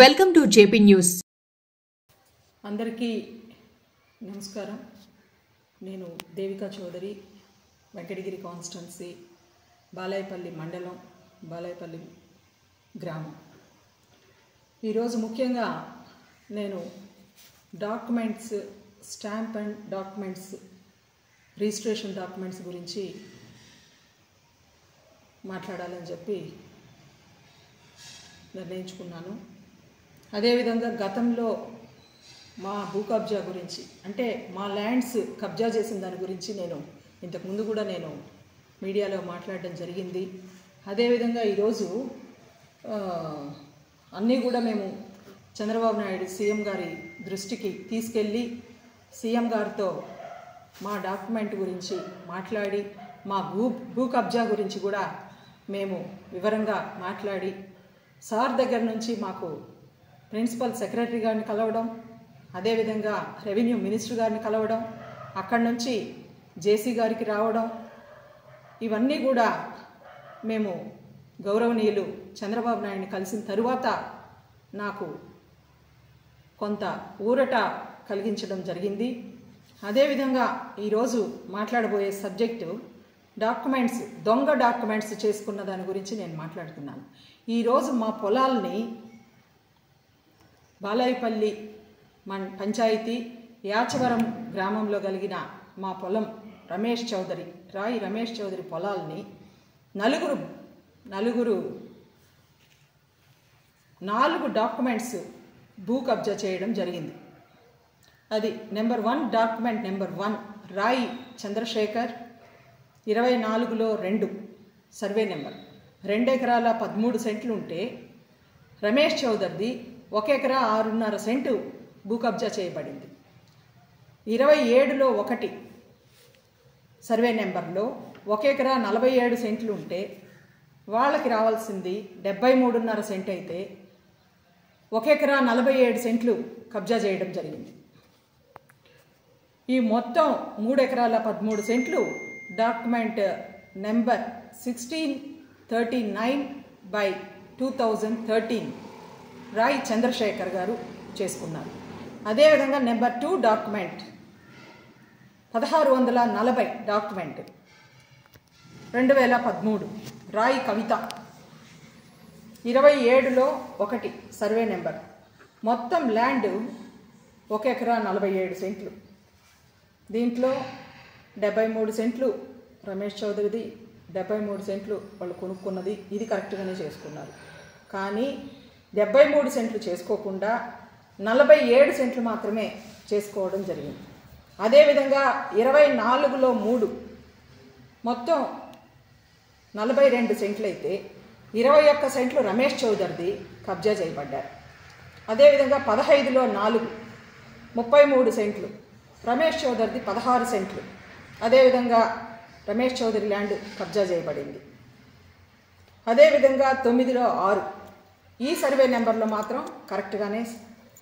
Welcome to JP news. అందరికీ నమస్కారం. నేను దేవికా చౌదరి, వెంకటగిరి కాన్స్టిట్యున్సీ, బాలాయపల్లి మండలం, బాలాయపల్లి గ్రామం. ఈరోజు ముఖ్యంగా నేను documents, stamp and documents, registration documents గురించి మాట్లాడాలని చెప్పి నిర్ణయించుకున్నాను. అదేవిధంగా గతంలో మా భూ కబ్జా గురించి, అంటే మా ల్యాండ్స్ కబ్జా చేసిన దాని గురించి నేను ఇంతకుముందు కూడా నేను మీడియాలో మాట్లాడడం జరిగింది. అదేవిధంగా ఈరోజు అన్నీ కూడా మేము చంద్రబాబు నాయుడు సీఎం గారి దృష్టికి తీసుకెళ్ళి సీఎం గారితో మా డాక్యుమెంట్ గురించి మాట్లాడి, మా భూ కబ్జా గురించి కూడా మేము వివరంగా మాట్లాడి, సార్ దగ్గర నుంచి మాకు ప్రిన్సిపల్ సెక్రటరీ గారిని కలవడం, అదేవిధంగా రెవెన్యూ మినిస్టర్ గారిని కలవడం, అక్కడి నుంచి జేసీ గారికి రావడం, ఇవన్నీ కూడా మేము గౌరవనీయులు చంద్రబాబు నాయుడిని కలిసిన తరువాత నాకు కొంత ఊరట కలిగించడం జరిగింది. అదేవిధంగా ఈరోజు మాట్లాడబోయే సబ్జెక్టు డాక్యుమెంట్స్, దొంగ డాక్యుమెంట్స్ చేసుకున్న దాని గురించి నేను మాట్లాడుతున్నాను. ఈరోజు మా పొలాల్ని బాలాయపల్లి పంచాయతీ యాచవరం గ్రామంలో కలిగిన మా పొలం రాయి రమేష్ చౌదరి పొలాల్ని నాలుగు డాక్యుమెంట్స్ భూ కబ్జా చేయడం జరిగింది. అది నెంబర్ 1 డాక్యుమెంట్ నెంబర్ 1 రాయి చంద్రశేఖర్ 24లో 2 సర్వే నెంబర్ 2 ఎకరాల 13 సెంట్లు ఉంటే, రమేష్ చౌదరిది 1 ఎకరా 6.5 సెంటు భూ కబ్జా చేయబడింది. 27లో 1 సర్వే నెంబర్లో 1 ఎకరా 47 సెంట్లు ఉంటే వాళ్ళకి రావాల్సింది 73.5 సెంట్ అయితే 1 ఎకరా 47 సెంట్లు కబ్జా చేయడం జరిగింది. ఈ మొత్తం 3 ఎకరాల 13 సెంట్లు డాక్యుమెంట్ నెంబర్ 1639/2013 రాయి చంద్రశేఖర్ గారు చేసుకున్నారు. అదేవిధంగా నెంబర్ 2 డాక్యుమెంట్ 1640 డాక్యుమెంట్ 2013 రాయి కవిత 27లో 1 సర్వే నెంబర్. మొత్తం ల్యాండ్ 1 ఎకరా 47 సెంట్లు. దీంట్లో 73 సెంట్లు రమేష్ చౌదరిది, 73 సెంట్లు వాళ్ళు కొనుక్కున్నది. ఇది కరెక్ట్గానే చేసుకున్నారు. కానీ 73 సెంట్లు చేసుకోకుండా 47 సెంట్లు మాత్రమే చేసుకోవడం జరిగింది. అదేవిధంగా 24లో 3 మొత్తం 42 సెంట్లు అయితే 21 సెంట్లు రమేష్ చౌదరిది కబ్జా చేయబడ్డారు. అదేవిధంగా 15లో 4 33 సెంట్లు రమేష్ చౌదరిది 16 సెంట్లు. అదేవిధంగా రమేష్ చౌదరి ల్యాండ్ కబ్జా చేయబడింది. అదేవిధంగా 9లో 6 ఈ సర్వే నెంబర్లో మాత్రం కరెక్ట్గానే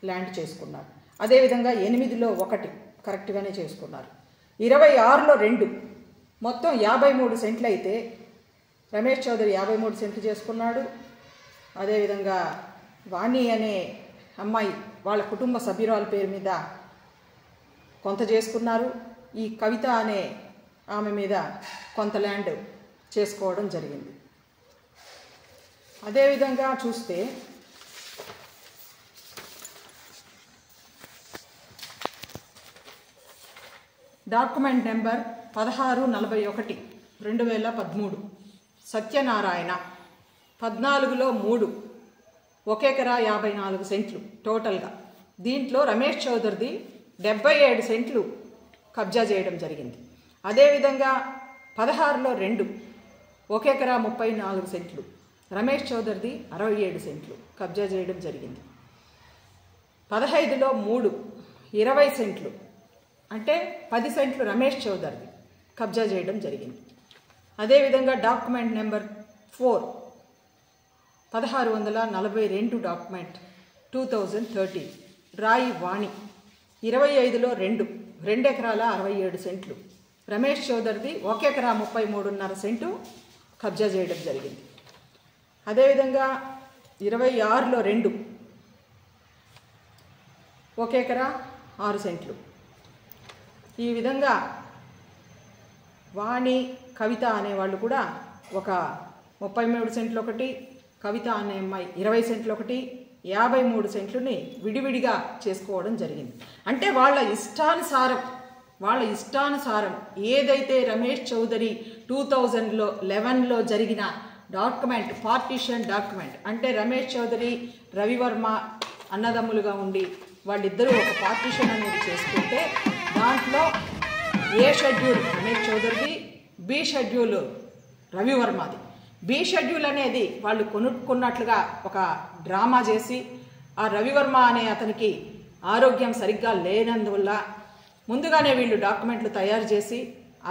ల్యాండ్ చేసుకున్నారు. అదేవిధంగా 8లో 1 కరెక్ట్గానే చేసుకున్నారు. 26లో 2 మొత్తం 53 సెంట్లు అయితే రమేష్ చౌదరి 53 సెంట్లు చేసుకున్నాడు. అదేవిధంగా వాణి అనే అమ్మాయి వాళ్ళ కుటుంబ సభ్యురాల పేరు మీద కొంత చేసుకున్నారు. ఈ కవిత అనే ఆమె మీద కొంత ల్యాండ్ చేసుకోవడం జరిగింది. అదేవిధంగా చూస్తే డాక్యుమెంట్ నెంబర్ 1641 2013 సత్యనారాయణ 14లో 3 1 ఎకరా 54 సెంట్లు టోటల్గా. దీంట్లో రమేష్ చౌదరిది 77 సెంట్లు కబ్జా చేయడం జరిగింది. అదేవిధంగా 16లో 2 1 ఎకరా 34 సెంట్లు రమేష్ చౌదరిది 67 సెంట్లు కబ్జా చేయడం జరిగింది. 15లో 3 20 సెంట్లు అంటే 10 సెంట్లు రమేష్ చౌదరిది కబ్జా చేయడం జరిగింది. అదేవిధంగా డాక్యుమెంట్ నెంబర్ 4 1642 డాక్యుమెంట్ 2013 రాయి వాణి 25లో 2 ఎకరాల 67 సెంట్లు రమేష్ చౌదరిది 1 ఎకరా 33.5 సెంటు కబ్జా చేయడం జరిగింది. అదేవిధంగా 26లో 2 1 ఎకరా 6 సెంట్లు. ఈ విధంగా వాణి కవిత అనేవాళ్ళు కూడా ఒక 33 సెంట్లు ఒకటి, కవిత అనే అమ్మాయి 20 సెంట్లు ఒకటి, 53 సెంట్లని విడివిడిగా చేసుకోవడం జరిగింది. అంటే వాళ్ళ ఇష్టానుసారం ఏదైతే రమేష్ చౌదరి 2011లో జరిగిన డాక్యుమెంట్, పార్టీషన్ డాక్యుమెంట్, అంటే రమేష్ చౌదరి రవివర్మ అన్నదమ్ములుగా ఉండి వాళ్ళిద్దరూ ఒక పార్టీషన్ అనేది చేసుకుంటే దాంట్లో ఏ షెడ్యూల్ రమేష్ చౌదరిది, బి షెడ్యూల్ రవివర్మది. బి షెడ్యూల్ అనేది వాళ్ళు కొనుక్కున్నట్లుగా ఒక డ్రామా చేసి ఆ రవివర్మ అనే అతనికి ఆరోగ్యం సరిగ్గా లేనందువల్ల ముందుగానే వీళ్ళు డాక్యుమెంట్లు తయారు చేసి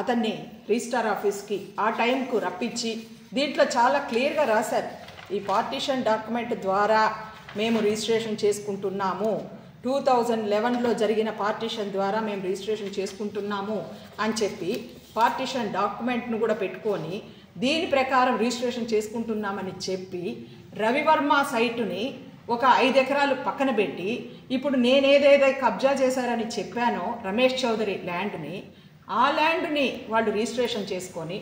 అతన్ని రిజిస్ట్రార్ ఆఫీస్కి ఆ టైంకు రప్పించి దీంట్లో చాలా క్లియర్గా రాశారు, ఈ పార్టీషన్ డాక్యుమెంట్ ద్వారా మేము రిజిస్ట్రేషన్ చేసుకుంటున్నాము, 2011లో జరిగిన పార్టీషన్ ద్వారా మేము రిజిస్ట్రేషన్ చేసుకుంటున్నాము అని చెప్పి పార్టీషన్ డాక్యుమెంట్ను కూడా పెట్టుకొని దీని ప్రకారం రిజిస్ట్రేషన్ చేసుకుంటున్నామని చెప్పి రవివర్మ సైటుని ఒక 5 ఎకరాలు పక్కన పెట్టి ఇప్పుడు నేనేదైతే కబ్జా చేశారని చెప్పానో రమేష్ చౌదరి ల్యాండ్ని, ఆ ల్యాండ్ని వాళ్ళు రిజిస్ట్రేషన్ చేసుకొని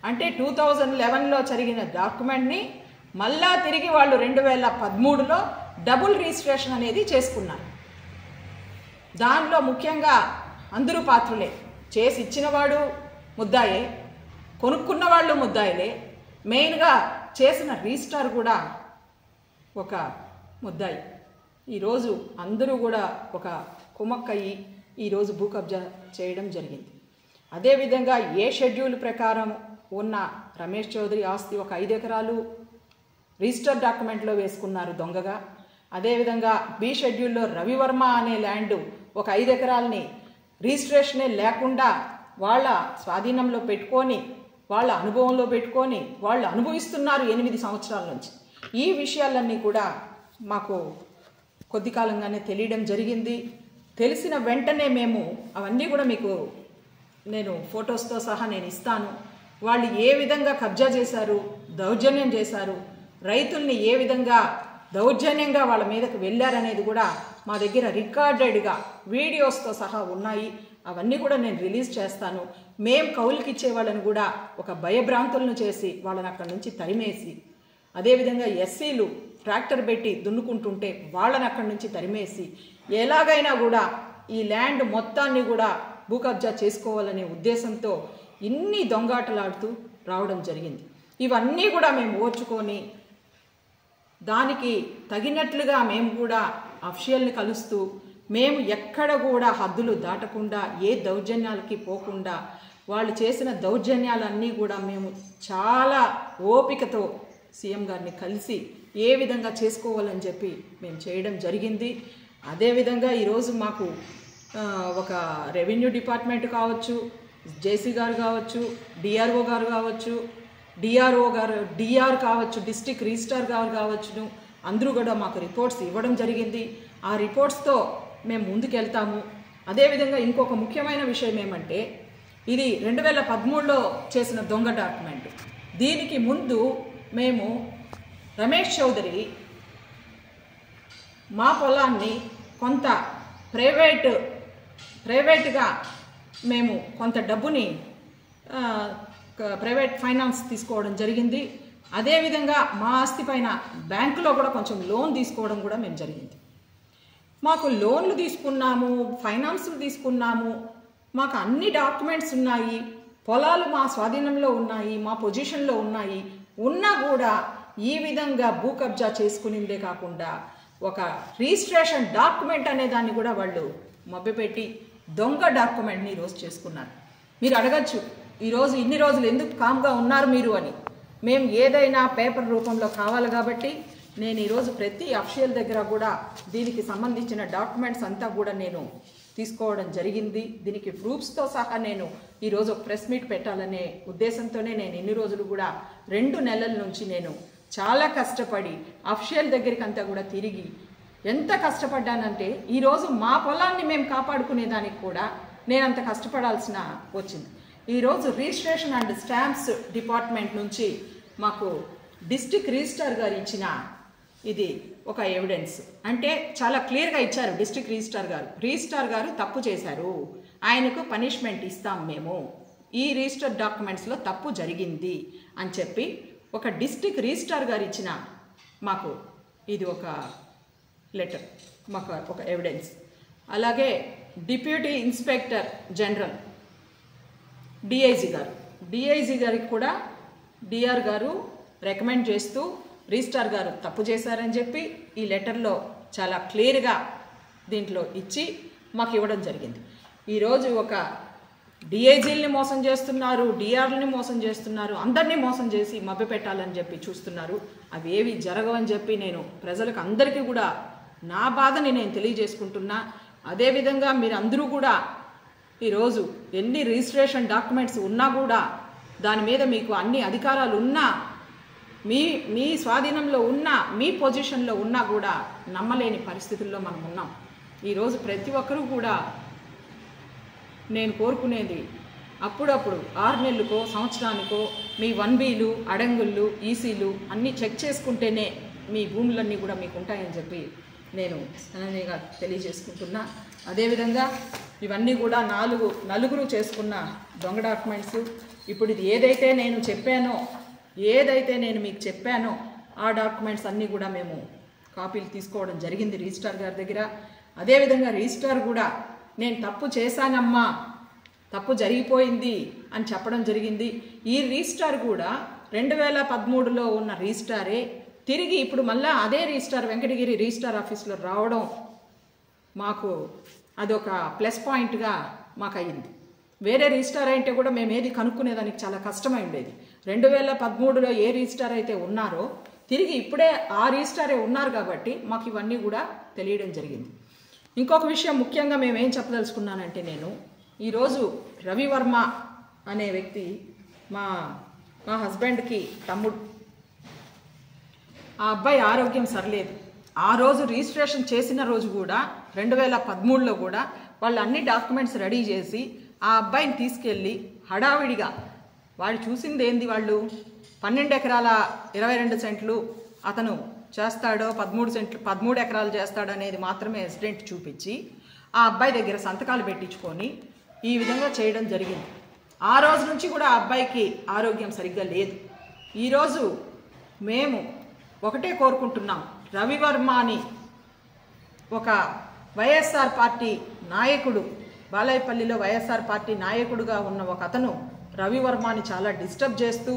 అంటే 2011లో జరిగిన డాక్యుమెంట్ని మళ్ళా తిరిగి వాళ్ళు 2013లో డబుల్ రిజిస్ట్రేషన్ అనేది చేసుకున్నారు. దానిలో ముఖ్యంగా అందరూ పాత్రులే, చేసి ఇచ్చినవాడు ముద్దాయే, కొనుక్కున్న వాళ్ళు ముద్దాయిలే, మెయిన్గా చేసిన రిజిస్ట్రార్ కూడా ఒక ముద్దాయి. ఈరోజు అందరూ కూడా ఒక కుమ్మక్కయ్యి ఈరోజు భూ కబ్జా చేయడం జరిగింది. అదేవిధంగా ఏ షెడ్యూల్ ప్రకారం ఉన్న రమేష్ చౌదరి ఆస్తి ఒక 5 ఎకరాలు రిజిస్టర్ డాక్యుమెంట్లో వేసుకున్నారు దొంగగా. అదేవిధంగా బి షెడ్యూల్లో రవివర్మ అనే ల్యాండ్ ఒక 5 ఎకరాలని రిజిస్ట్రేషనే లేకుండా వాళ్ళ స్వాధీనంలో పెట్టుకొని వాళ్ళ అనుభవంలో పెట్టుకొని వాళ్ళు అనుభవిస్తున్నారు 8 సంవత్సరాల నుంచి. ఈ విషయాలన్నీ కూడా మాకు కొద్ది కాలంగానే తెలియడం జరిగింది. తెలిసిన వెంటనే మేము అవన్నీ కూడా మీకు నేను ఫొటోస్తో సహా నేను ఇస్తాను. వాళ్ళు ఏ విధంగా కబ్జా చేశారు, దౌర్జన్యం చేశారు, రైతుల్ని ఏ విధంగా దౌర్జన్యంగా వాళ్ళ మీదకు వెళ్ళారనేది కూడా మా దగ్గర రికార్డెడ్గా వీడియోస్తో సహా ఉన్నాయి. అవన్నీ కూడా నేను రిలీజ్ చేస్తాను. మేము కౌలుకి ఇచ్చే వాళ్ళని కూడా ఒక భయభ్రాంతులను చేసి వాళ్ళని అక్కడి నుంచి తరిమేసి, అదేవిధంగా ఎస్సీలు ట్రాక్టర్ పెట్టి దున్నుకుంటుంటే వాళ్ళని అక్కడి నుంచి తరిమేసి ఎలాగైనా కూడా ఈ ల్యాండ్ మొత్తాన్ని కూడా భూ కబ్జా చేసుకోవాలనే ఉద్దేశంతో ఇన్ని దొంగాటలాడుతూ రావడం జరిగింది. ఇవన్నీ కూడా మేము ఓర్చుకొని దానికి తగినట్లుగా మేము కూడా అఫీషియల్ని కలుస్తూ మేము ఎక్కడ కూడా హద్దులు దాటకుండా ఏ దౌర్జన్యాలకి పోకుండా వాళ్ళు చేసిన దౌర్జన్యాలన్నీ కూడా మేము చాలా ఓపికతో సీఎం గారిని కలిసి ఏ విధంగా చేసుకోవాలని చెప్పి మేము చేయడం జరిగింది. అదేవిధంగా ఈరోజు మాకు ఒక రెవెన్యూ డిపార్ట్మెంట్ కావచ్చు, జేసీ గారు కావచ్చు, డిఆర్ఓ గారు కావచ్చు, డిఆర్ కావచ్చు, డిస్ట్రిక్ట్ రిజిస్ట్రార్ గారు కావచ్చు, అందరూ కూడా మాకు రిపోర్ట్స్ ఇవ్వడం జరిగింది. ఆ రిపోర్ట్స్తో మేము ముందుకెళ్తాము. అదేవిధంగా ఇంకొక ముఖ్యమైన విషయం ఏమంటే ఇది 2013లో చేసిన దొంగ డాక్యుమెంట్. దీనికి ముందు మేము రమేష్ చౌదరి మా పొలాన్ని కొంత ప్రైవేట్గా మేము కొంత డబ్బుని ప్రైవేట్ ఫైనాన్స్ తీసుకోవడం జరిగింది. అదేవిధంగా మా ఆస్తి పైన బ్యాంకులో కూడా కొంచెం లోన్ తీసుకోవడం కూడా మేము జరిగింది. మాకు లోన్లు తీసుకున్నాము, ఫైనాన్సులు తీసుకున్నాము, మాకు అన్ని డాక్యుమెంట్స్ ఉన్నాయి, పొలాలు మా స్వాధీనంలో ఉన్నాయి, మా పొజిషన్లో ఉన్నాయి. ఉన్నా కూడా ఈ విధంగా భూ కబ్జా చేసుకునిందే కాకుండా ఒక రిజిస్ట్రేషన్ డాక్యుమెంట్ అనే దాన్ని కూడా వాళ్ళు మభ్యపెట్టి దొంగ డాక్యుమెంట్ని ఈరోజు చేసుకున్నారు. మీరు అడగచ్చు, ఈరోజు ఇన్ని రోజులు ఎందుకు కామ్గా ఉన్నారు మీరు అని. మేము ఏదైనా పేపర్ రూపంలో కావాలి కాబట్టి నేను ఈరోజు ప్రతి అఫీషియల్ దగ్గర కూడా దీనికి సంబంధించిన డాక్యుమెంట్స్ అంతా కూడా నేను తీసుకోవడం జరిగింది. దీనికి ప్రూఫ్స్తో సహా నేను ఈరోజు ఒక ప్రెస్ మీట్ పెట్టాలనే ఉద్దేశంతోనే నేను ఇన్ని రోజులు కూడా 2 నెలల నుంచి నేను చాలా కష్టపడి అఫీషియల్ దగ్గరికి అంతా కూడా తిరిగి ఎంత కష్టపడ్డానంటే ఈరోజు మా పొలాన్ని మేము కాపాడుకునే దానికి కూడా నేను అంత కష్టపడాల్సిన వచ్చింది. ఈరోజు రిజిస్ట్రేషన్ అండ్ స్టాంప్స్ డిపార్ట్మెంట్ నుంచి మాకు డిస్ట్రిక్ట్ రిజిస్ట్రార్ గారు ఇచ్చిన ఇది ఒక ఎవిడెన్స్ అంటే చాలా క్లియర్గా ఇచ్చారు డిస్ట్రిక్ట్ రిజిస్ట్రార్ గారు తప్పు చేశారు, ఆయనకు పనిష్మెంట్ ఇస్తాం మేము, ఈ రిజిస్టర్ డాక్యుమెంట్స్లో తప్పు జరిగింది అని చెప్పి ఒక డిస్ట్రిక్ట్ రిజిస్ట్రార్ గారు ఇచ్చిన మాకు ఇది ఒక లెటర్, మాకు ఒక ఎవిడెన్స్. అలాగే డిప్యూటీ ఇన్స్పెక్టర్ జనరల్ డిఐజీ గారికి కూడా డిఆర్ గారు రికమెండ్ చేస్తూ రిజిస్ట్రార్ గారు తప్పు చేశారని చెప్పి ఈ లెటర్లో చాలా క్లియర్గా దీంట్లో ఇచ్చి మాకు ఇవ్వడం జరిగింది. ఈరోజు ఒక డిఐజీలని మోసం చేస్తున్నారు, డిఆర్లని మోసం చేస్తున్నారు, అందరినీ మోసం చేసి మభ్యపెట్టాలని చెప్పి చూస్తున్నారు. అవి ఏవి జరగవని చెప్పి నేను ప్రజలకు అందరికీ కూడా నా బాధని నేను తెలియజేసుకుంటున్నా. అదేవిధంగా మీరు అందరూ కూడా ఈరోజు ఎన్ని రిజిస్ట్రేషన్ డాక్యుమెంట్స్ ఉన్నా కూడా దాని మీద మీకు అన్ని అధికారాలు ఉన్నా, మీ స్వాధీనంలో ఉన్నా, మీ పొజిషన్లో ఉన్నా కూడా నమ్మలేని పరిస్థితుల్లో మనం ఉన్నాం. ఈరోజు ప్రతి ఒక్కరూ కూడా నేను కోరుకునేది అప్పుడప్పుడు 6 నెలలకో సంవత్సరానికో మీ 1Bలు అడంగుళ్ళు ఈసీలు అన్నీ చెక్ చేసుకుంటేనే మీ భూములన్నీ కూడా మీకు ఉంటాయని చెప్పి నేను అననీయంగా తెలియజేసుకుంటున్నా. అదేవిధంగా ఇవన్నీ కూడా నలుగురు చేసుకున్న దొంగ డాక్యుమెంట్స్. ఇప్పుడు ఇది ఏదైతే నేను మీకు చెప్పానో ఆ డాక్యుమెంట్స్ అన్నీ కూడా మేము కాపీలు తీసుకోవడం జరిగింది రిజిస్ట్రార్ గారి దగ్గర. అదేవిధంగా రిజిస్ట్రార్ కూడా నేను తప్పు చేశానమ్మా, తప్పు జరిగిపోయింది అని చెప్పడం జరిగింది. ఈ రిజిస్ట్రార్ కూడా 2013లో ఉన్న రిజిస్ట్రారే తిరిగి ఇప్పుడు మళ్ళీ అదే రిజిస్ట్రార్ వెంకటగిరి రిజిస్ట్రార్ ఆఫీస్లో రావడం మాకు అదొక ప్లస్ పాయింట్గా మాకు అయ్యింది. వేరే రిజిస్ట్రార్ అయితే కూడా మేము ఏది కనుక్కునేదానికి చాలా కష్టమై ఉండేది. 2013లో ఏ రిజిస్ట్రార్ అయితే ఉన్నారో తిరిగి ఇప్పుడే ఆ రిజిస్ట్రారే ఉన్నారు కాబట్టి మాకు ఇవన్నీ కూడా తెలియడం జరిగింది. ఇంకొక విషయం ముఖ్యంగా మేమేం చెప్పదలుచుకున్నానంటే, నేను ఈరోజు రవివర్మ అనే వ్యక్తి మా హస్బెండ్కి తమ్ముడు. ఆ అబ్బాయి ఆరోగ్యం సరిలేదు. ఆ రోజు రిజిస్ట్రేషన్ చేసిన రోజు కూడా 2013లో కూడా వాళ్ళు అన్ని డాక్యుమెంట్స్ రెడీ చేసి ఆ అబ్బాయిని తీసుకెళ్ళి హడావిడిగా వాడు చూసింది ఏంది, వాళ్ళు 12 ఎకరాల 22 సెంట్లు అతను చేస్తాడో 13 ఎకరాలు చేస్తాడో అనేది మాత్రమే ఎసిడెంట్ చూపించి ఆ అబ్బాయి దగ్గర సంతకాలు పెట్టించుకొని ఈ విధంగా చేయడం జరిగింది. ఆ రోజు నుంచి కూడా ఆ అబ్బాయికి ఆరోగ్యం సరిగ్గా లేదు. ఈరోజు మేము ఒకటే కోరుకుంటున్నాం, రవివర్మని ఒక వైఎస్ఆర్ పార్టీ నాయకుడు, బాలాయపల్లిలో వైఎస్ఆర్ పార్టీ నాయకుడుగా ఉన్న ఒక అతను రవివర్మని చాలా డిస్టర్బ్ చేస్తూ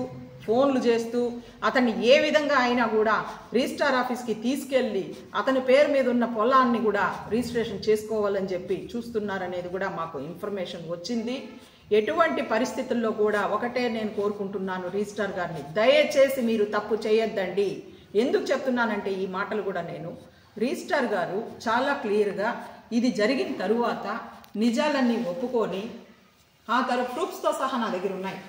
ఫోన్లు చేస్తూ అతన్ని ఏ విధంగా అయినా కూడా రిజిస్ట్రార్ ఆఫీస్కి తీసుకెళ్ళి అతని పేరు మీద ఉన్న పొలాన్ని కూడా రిజిస్ట్రేషన్ చేసుకోవాలని చెప్పి చూస్తున్నారనేది కూడా మాకు ఇన్ఫర్మేషన్ వచ్చింది. ఎటువంటి పరిస్థితుల్లో కూడా ఒకటే నేను కోరుకుంటున్నాను రిజిస్ట్రార్ గారిని, దయచేసి మీరు తప్పు చేయొద్దండి. ఎందుకు చెప్తున్నానంటే ఈ మాటలు కూడా నేను రిజిస్ట్రార్ గారు చాలా క్లియర్గా ఇది జరిగిన తరువాత నిజాలన్నీ ఒప్పుకొని ఆ ప్రూఫ్స్తో సహా నా దగ్గర ఉన్నాయి.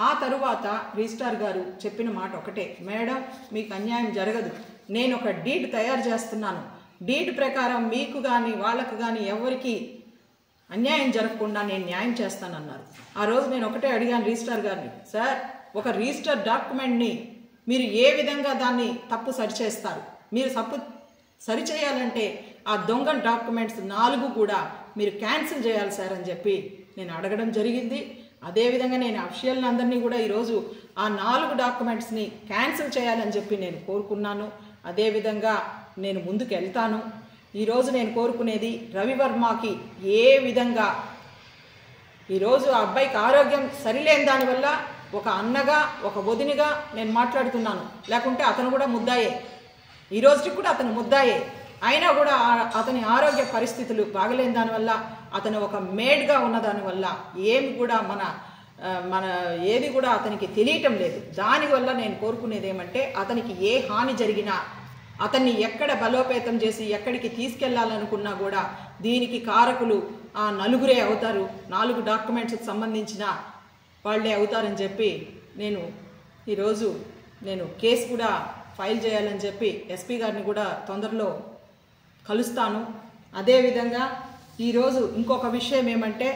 ఆ తరువాత రిజిస్ట్రార్ గారు చెప్పిన మాట ఒకటే, మేడం మీకు అన్యాయం జరగదు, నేను ఒక డీడ్ తయారు చేస్తున్నాను, డీడ్ ప్రకారం మీకు కానీ వాళ్ళకు కానీ ఎవరికి అన్యాయం జరగకుండా నేను న్యాయం చేస్తానన్నారు. ఆ రోజు నేను ఒకటే అడిగాను రిజిస్ట్రార్ గారిని, సార్ ఒక రిజిస్టర్ డాక్యుమెంట్ని మీరు ఏ విధంగా దాన్ని తప్పు సరిచేస్తారు, మీరు తప్పు సరిచేయాలంటే ఆ దొంగ డాక్యుమెంట్స్ 4 కూడా మీరు క్యాన్సిల్ చేయాలి సార్ అని చెప్పి నేను అడగడం జరిగింది. అదేవిధంగా నేను అఫీషియల్ అందరినీ కూడా ఈరోజు ఆ 4 డాక్యుమెంట్స్ని క్యాన్సిల్ చేయాలని చెప్పి నేను కోరుకున్నాను. అదేవిధంగా నేను ముందుకు వెళ్తాను. ఈరోజు నేను కోరుకునేది రవివర్మకి ఏ విధంగా ఈరోజు ఆ అబ్బాయికి ఆరోగ్యం సరిలేని దానివల్ల ఒక అన్నగా ఒక వదినిగా నేను మాట్లాడుతున్నాను, లేకుంటే అతను కూడా ముద్దాయే, ఈ రోజుకి కూడా అతను ముద్దాయే. అయినా కూడా అతని ఆరోగ్య పరిస్థితులు బాగలేని దానివల్ల అతను ఒక మేడ్గా ఉన్న దానివల్ల ఏమి కూడా మన ఏది కూడా అతనికి తెలియటం లేదు. దానివల్ల నేను కోరుకునేది ఏమంటే అతనికి ఏ హాని జరిగినా అతన్ని ఎక్కడ బలోపేతం చేసి ఎక్కడికి తీసుకెళ్లాలనుకున్నా కూడా దీనికి కారకులు ఆ 4 అవుతారు, 4 డాక్యుమెంట్స్కి సంబంధించిన వాళ్ళే అవుతారని చెప్పి ఈరోజు నేను కేసు కూడా ఫైల్ చేయాలని చెప్పి ఎస్పీ గారిని కూడా తొందరలో కలుస్తాను. అదేవిధంగా ఈరోజు ఇంకొక విషయం ఏమంటే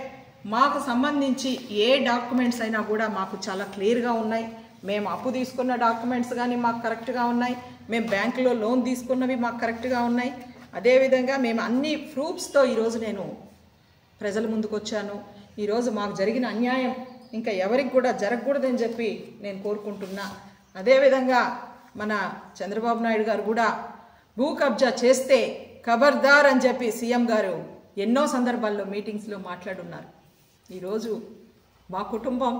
మాకు సంబంధించి ఏ డాక్యుమెంట్స్ అయినా కూడా మాకు చాలా క్లియర్గా ఉన్నాయి. మేము అప్పు తీసుకున్న డాక్యుమెంట్స్ కానీ మాకు కరెక్ట్గా ఉన్నాయి, మేము బ్యాంకులో లోన్ తీసుకున్నవి మాకు కరెక్ట్గా ఉన్నాయి. అదేవిధంగా మేము అన్ని ప్రూఫ్స్తో ఈరోజు నేను ప్రజల ముందుకు వచ్చాను. ఈరోజు మాకు జరిగిన అన్యాయం ఇంకా ఎవరికి కూడా జరగకూడదని చెప్పి నేను కోరుకుంటున్నా. అదేవిధంగా మన చంద్రబాబు నాయుడు గారు కూడా భూ కబ్జా చేస్తే ఖబర్దార్ అని చెప్పి సీఎం గారు ఎన్నో సందర్భాల్లో మీటింగ్స్లో మాట్లాడున్నారు. ఈరోజు మా కుటుంబం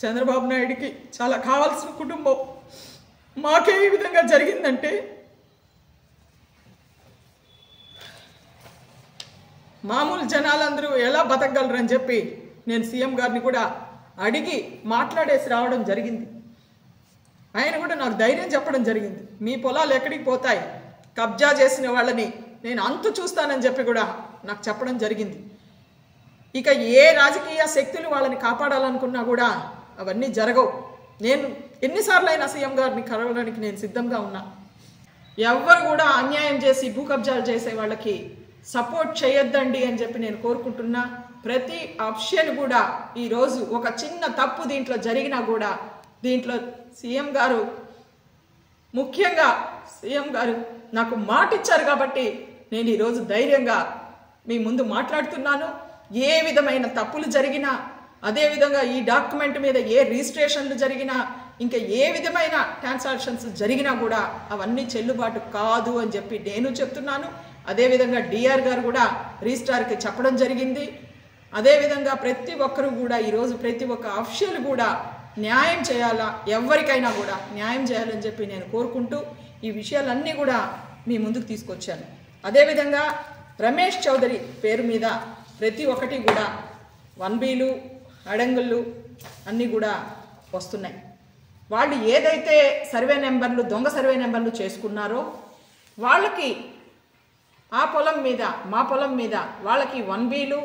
చంద్రబాబు నాయుడికి చాలా కావాల్సిన కుటుంబం. మాకే ఈ విధంగా జరిగిందంటే మామూలు జనాలందరూ ఎలా బతకగలరని చెప్పి నేను సీఎం గారిని కూడా అడిగి మాట్లాడేసి రావడం జరిగింది. ఆయన కూడా నాకు ధైర్యం చెప్పడం జరిగింది, మీ పొలాలు ఎక్కడికి పోతాయి, కబ్జా చేసిన వాళ్ళని నేను అంతు చూస్తానని చెప్పి కూడా నాకు చెప్పడం జరిగింది. ఇక ఏ రాజకీయ శక్తులు వాళ్ళని కాపాడాలనుకున్నా కూడా అవన్నీ జరగవు. నేను ఎన్నిసార్లు అయినా సీఎం గారిని కలవడానికి నేను సిద్ధంగా ఉన్నా. ఎవ్వరు కూడా అన్యాయం చేసి భూ కబ్జాలు చేసే వాళ్ళకి సపోర్ట్ చేయొద్దండి అని చెప్పి నేను కోరుకుంటున్నా. ప్రతి ఆప్షన్ కూడా ఈరోజు ఒక చిన్న తప్పు దీంట్లో జరిగినా కూడా దీంట్లో సీఎం గారు, ముఖ్యంగా సీఎం గారు నాకు మాట ఇచ్చారు కాబట్టి నేను ఈరోజు ధైర్యంగా మీ ముందు మాట్లాడుతున్నాను. ఏ విధమైన తప్పులు జరిగినా, అదేవిధంగా ఈ డాక్యుమెంట్ మీద ఏ రిజిస్ట్రేషన్లు జరిగినా, ఇంకా ఏ విధమైన ట్రాన్సాక్షన్స్ జరిగినా కూడా అవన్నీ చెల్లుబాటు కాదు అని చెప్పి నేను చెప్తున్నాను. అదేవిధంగా డిఆర్ గారు కూడా రిజిస్ట్రార్కి చెప్పడం జరిగింది. అదేవిధంగా ప్రతి ఒక్కరూ కూడా ఈరోజు ప్రతి ఒక్క అఫీషియల్ కూడా న్యాయం చేయాలా, ఎవరికైనా కూడా న్యాయం చేయాలని చెప్పి నేను కోరుకుంటూ ఈ విషయాలన్నీ కూడా మీ ముందుకు తీసుకొచ్చాను. అదేవిధంగా రమేష్ చౌదరి పేరు మీద ప్రతి ఒక్కటి కూడా 1Bలు అడంగుళ్ళు అన్నీ కూడా వస్తున్నాయి. వాళ్ళు ఏదైతే సర్వే నెంబర్లు, దొంగ సర్వే నెంబర్లు చేసుకున్నారో వాళ్ళకి ఆ పొలం మీద, మా పొలం మీద వాళ్ళకి 1Bలు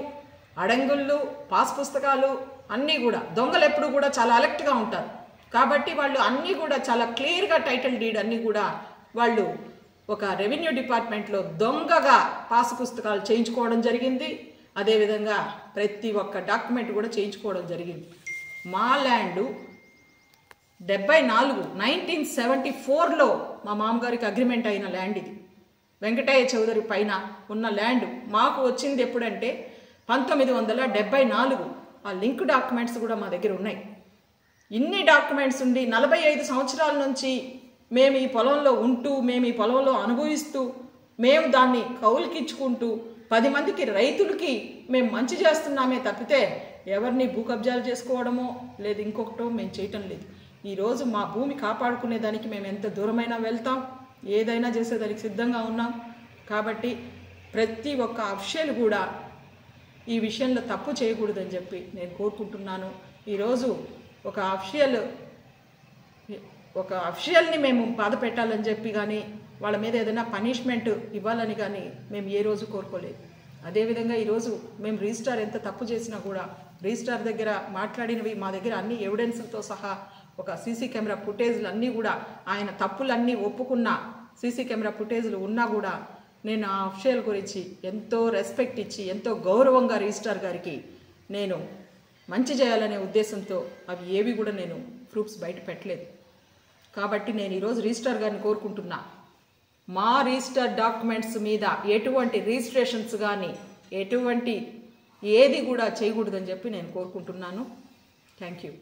అడంగుళ్ళు పాస్ పుస్తకాలు అన్నీ కూడా, దొంగలు ఎప్పుడు కూడా చాలా అలర్ట్గా ఉంటారు కాబట్టి వాళ్ళు అన్నీ కూడా చాలా క్లియర్గా టైటిల్ డీడ్ అన్నీ కూడా వాళ్ళు ఒక రెవెన్యూ డిపార్ట్మెంట్లో దొంగగా పాస్ పుస్తకాలు చేయించుకోవడం జరిగింది. అదేవిధంగా ప్రతి ఒక్క డాక్యుమెంట్ కూడా చేయించుకోవడం జరిగింది. మా ల్యాండు 1974లో మా మామగారికి అగ్రిమెంట్ అయిన ల్యాండ్ ఇది. వెంకటయ్య చౌదరి పైన ఉన్న ల్యాండ్ మాకు వచ్చింది ఎప్పుడంటే 1974. ఆ లింక్ డాక్యుమెంట్స్ కూడా మా దగ్గర ఉన్నాయి. ఇన్ని డాక్యుమెంట్స్ ఉండి 45 సంవత్సరాల నుంచి మేము ఈ పొలంలో ఉంటూ, మేము ఈ పొలంలో అనుభవిస్తూ, మేము దాన్ని కౌలుకిచ్చుకుంటూ 10 మందికి రైతులకి మేము మంచి చేస్తున్నామే తప్పితే ఎవరిని భూ కబ్జాలు చేసుకోవడమో లేదు ఇంకొకటో మేము చేయటం లేదు. ఈరోజు మా భూమి కాపాడుకునేదానికి మేము ఎంత దూరమైనా వెళ్తాం, ఏదైనా చేసేదానికి సిద్ధంగా ఉన్నాం. కాబట్టి ప్రతి ఒక్క అఫీషియల్ కూడా ఈ విషయంలో తప్పు చేయకూడదని చెప్పి నేను కోరుకుంటున్నాను. ఈరోజు ఒక అఫీషియల్ని మేము బాధ పెట్టాలని చెప్పి కానీ వాళ్ళ మీద ఏదైనా పనిష్మెంట్ ఇవ్వాలని కానీ మేము ఏ రోజు కోరుకోలేదు. అదేవిధంగా ఈరోజు మేము రిజిస్ట్రార్ ఎంత తప్పు చేసినా కూడా రిజిస్ట్రార్ దగ్గర మాట్లాడినవి మా దగ్గర అన్ని ఎవిడెన్స్లతో సహా ఒక సీసీ కెమెరా ఫుటేజ్లు అన్నీ కూడా, ఆయన తప్పులన్నీ ఒప్పుకున్న సీసీ కెమెరా ఫుటేజ్లు ఉన్నా కూడా నేను ఆ అఫీషియల్ గురించి ఎంతో రెస్పెక్ట్ ఇచ్చి ఎంతో గౌరవంగా రిజిస్ట్రార్ గారికి నేను మంచి చేయాలనే ఉద్దేశంతో అవి ఏవి కూడా నేను ప్రూఫ్స్ బయట పెట్టలేదు. కాబట్టి నేను ఈరోజు రిజిస్ట్రార్ గారిని కోరుకుంటున్నా, మా రిజిస్టర్ డాక్యుమెంట్స్ మీద ఎటువంటి రిజిస్ట్రేషన్స్ కానీ ఎటువంటి ఏది కూడా చేయకూడదని చెప్పి నేను కోరుకుంటున్నాను. Thank you.